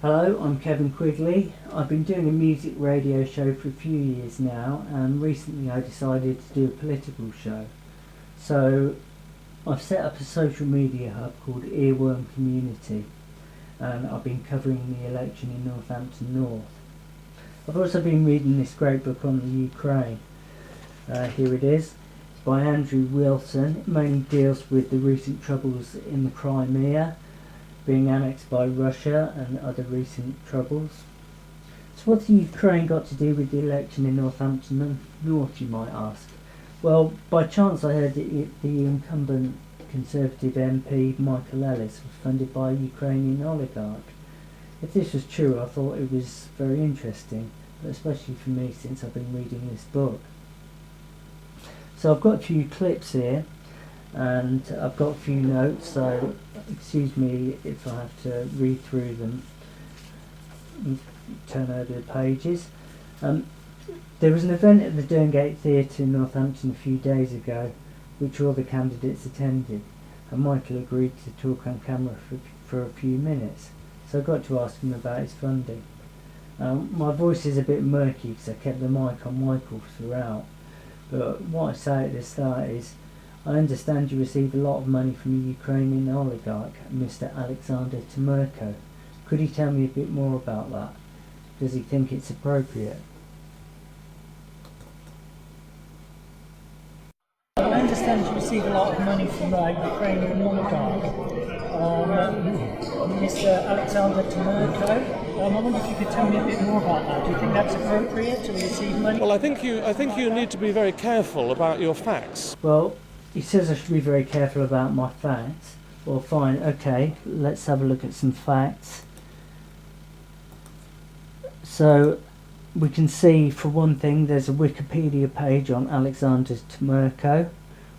Hello, I'm Kevin Quigley. I've been doing a music radio show for a few years now, and recently I decided to do a political show. So I've set up a social media hub called Earworm Community, and I've been covering the election in Northampton North. I've also been reading this great book on the Ukraine. Here it is. It's by Andrew Wilson. It mainly deals with the recent troubles in the Crimea, being annexed by Russia, and other recent troubles. So what's the Ukraine got to do with the election in Northampton North, you might ask? Well, by chance I heard that the incumbent Conservative MP Michael Ellis was funded by a Ukrainian oligarch. If this was true, I thought it was very interesting, especially for me since I've been reading this book. So I've got a few clips here, and I've got a few notes, so excuse me if I have to read through them, turn over the pages. There was an event at the Derngate Theatre in Northampton a few days ago, which all the candidates attended, and Michael agreed to talk on camera for a few minutes, so I got to ask him about his funding. My voice is a bit murky because I kept the mic on Michael throughout, but what I say at the start is, I understand you receive a lot of money from a Ukrainian oligarch, Mr. Alexander Temerko. Could he tell me a bit more about that? Does he think it's appropriate? I understand you receive a lot of money from a Ukrainian oligarch, Mr. Alexander Temerko. I wonder if you could tell me a bit more about that. Do you think that's appropriate to receive money? Well, I think you need to be very careful about your facts. Well, he says I should be very careful about my facts. Well, fine, okay, let's have a look at some facts. So, we can see, for one thing, there's a Wikipedia page on Alexander Temerko,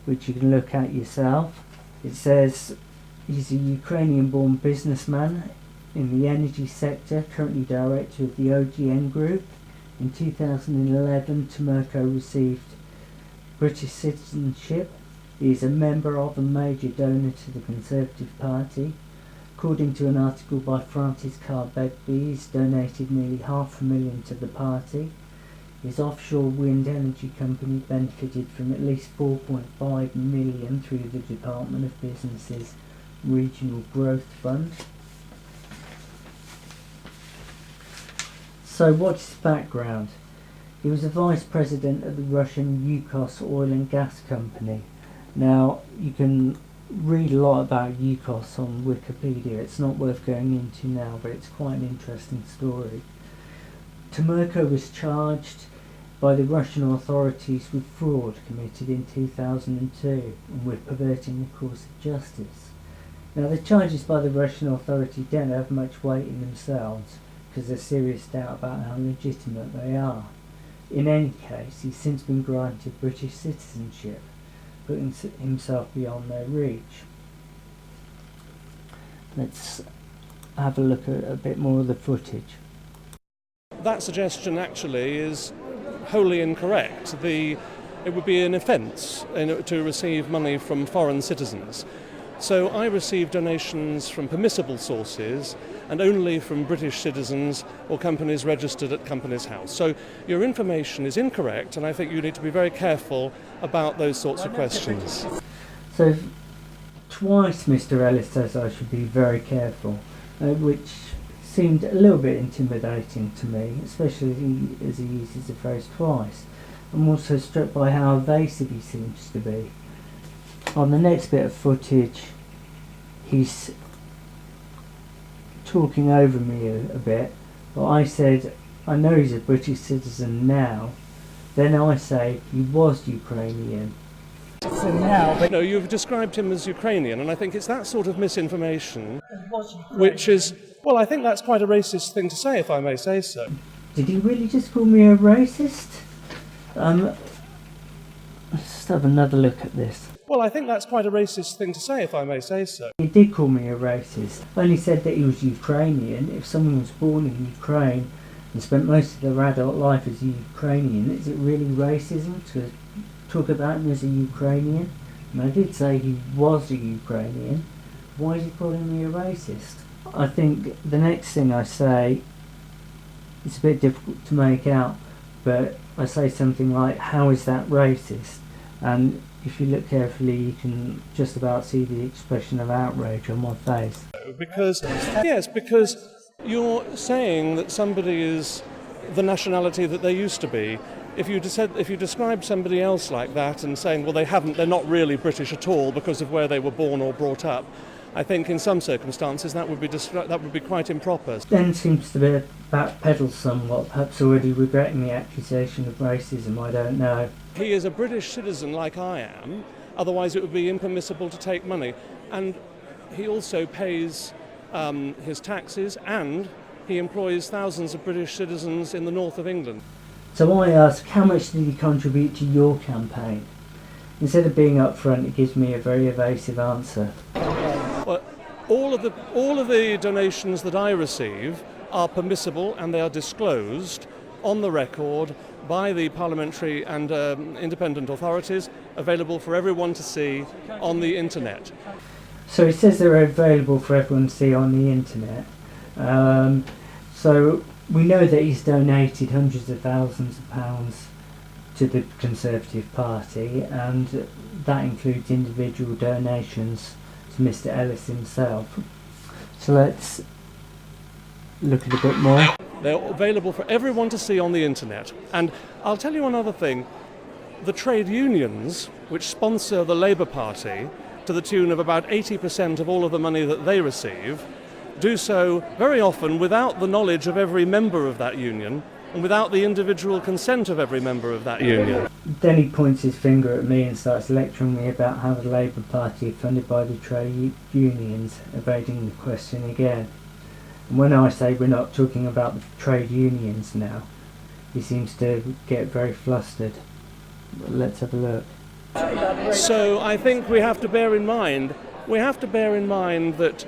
which you can look at yourself. It says he's a Ukrainian-born businessman in the energy sector, currently director of the OGN Group. In 2011, Temerko received British citizenship. He is a member of and major donor to the Conservative Party. According to an article by Francis Carr-Begbie, he's donated nearly $500,000 to the party. His offshore wind energy company benefited from at least $4.5 million through the Department of Business's Regional Growth Fund. So what's his background? He was a vice president of the Russian Yukos oil and gas company. Now, you can read a lot about Yukos on Wikipedia. It's not worth going into now, but it's quite an interesting story. Temerko was charged by the Russian authorities with fraud committed in 2002 and with perverting the course of justice. Now, the charges by the Russian authority don't have much weight in themselves because there's serious doubt about how legitimate they are. In any case, he's since been granted British citizenship, putting himself beyond their reach. Let's have a look at a bit more of the footage. That suggestion actually is wholly incorrect. It would be an offence to receive money from foreign citizens. So I receive donations from permissible sources and only from British citizens or companies registered at Companies House. So your information is incorrect, and I think you need to be very careful about those sorts of questions. So twice Mr. Ellis says I should be very careful, which seemed a little bit intimidating to me, especially as he uses the phrase twice. I'm also struck by how evasive he seems to be. On the next bit of footage, he's talking over me a bit, but I said, I know he's a British citizen now. Then I say he was Ukrainian. So now, but no, you've described him as Ukrainian, and I think it's that sort of misinformation which is, well, I think that's quite a racist thing to say, if I may say so. Did he really just call me a racist? Let's just have another look at this. Well, I think that's quite a racist thing to say, if I may say so. He did call me a racist. Only said that he was Ukrainian. If someone was born in Ukraine and spent most of their adult life as a Ukrainian, is it really racism to talk about him as a Ukrainian? And I did say he was a Ukrainian. Why is he calling me a racist? I think the next thing I say, it's a bit difficult to make out, but I say something like, how is that racist? And if you look carefully, you can just about see the expression of outrage on my face. Because you're saying that somebody is the nationality that they used to be. If you described somebody else like that and saying, well, they're not really British at all because of where they were born or brought up, I think in some circumstances that would be quite improper. Ben seems to be backpedaled somewhat, perhaps already regretting the accusation of racism, I don't know. He is a British citizen like I am, otherwise it would be impermissible to take money. And he also pays his taxes, and he employs thousands of British citizens in the north of England. So I ask, how much did he contribute to your campaign? Instead of being upfront, it gives me a very evasive answer. Well, all of the donations that I receive are permissible, and they are disclosed on the record by the parliamentary and independent authorities, available for everyone to see on the internet. So he says they're available for everyone to see on the internet. So we know that he's donated hundreds of thousands of pounds to the Conservative Party, and that includes individual donations to Mr. Ellis himself. So let's look at a bit more. They're available for everyone to see on the internet. And I'll tell you another thing. The trade unions, which sponsor the Labour Party to the tune of about 80% of all of the money that they receive, do so very often without the knowledge of every member of that union and without the individual consent of every member of that union. Then he points his finger at me and starts lecturing me about how the Labour Party are funded by the trade unions, evading the question again. And when I say we're not talking about the trade unions now, he seems to get very flustered. Let's have a look. So I think we have to bear in mind that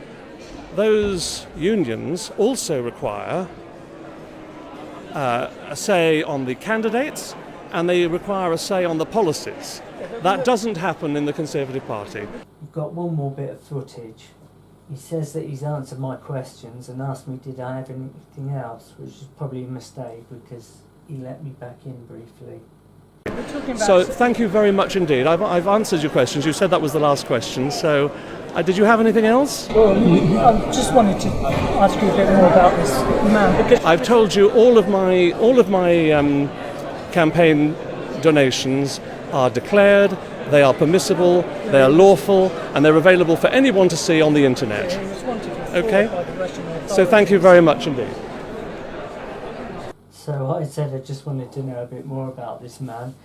those unions also require a say on the candidates, and they require a say on the policies. That doesn't happen in the Conservative Party. We've got one more bit of footage. He says that he's answered my questions and asked me did I have anything else, which is probably a mistake because he let me back in briefly. So thank you very much indeed. I've answered your questions. You said that was the last question. So did you have anything else? Well, I just wanted to ask you a bit more about this man. Because I've told you all of my campaign donations are declared, they are permissible, they are lawful, and they're available for anyone to see on the internet. Okay? So thank you very much indeed. So I said I just wanted to know a bit more about this man.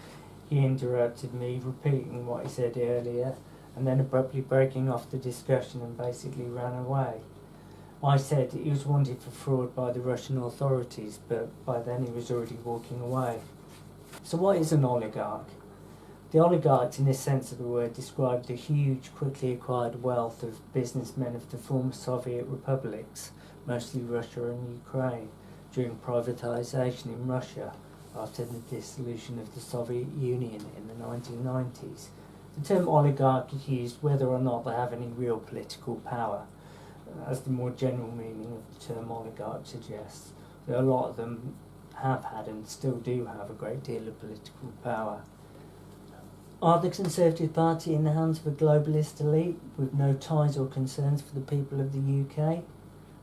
He interrupted me, repeating what he said earlier, and then abruptly breaking off the discussion and basically ran away. I said he was wanted for fraud by the Russian authorities, but by then he was already walking away. So what is an oligarch? The oligarchs, in this sense of the word, describe the huge, quickly acquired wealth of businessmen of the former Soviet republics, mostly Russia and Ukraine, during privatisation in Russia after the dissolution of the Soviet Union in the 1990s. The term oligarch is used whether or not they have any real political power, as the more general meaning of the term oligarch suggests. Though a lot of them have had and still do have a great deal of political power. Are the Conservative Party in the hands of a globalist elite with no ties or concerns for the people of the UK?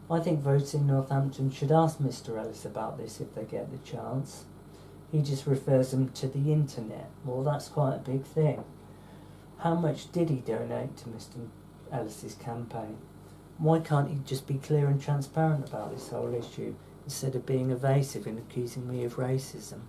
I think voters in Northampton should ask Mr. Ellis about this if they get the chance. He just refers them to the internet. Well, that's quite a big thing. How much did he donate to Mr. Ellis's campaign? Why can't he just be clear and transparent about this whole issue, instead of being evasive and accusing me of racism?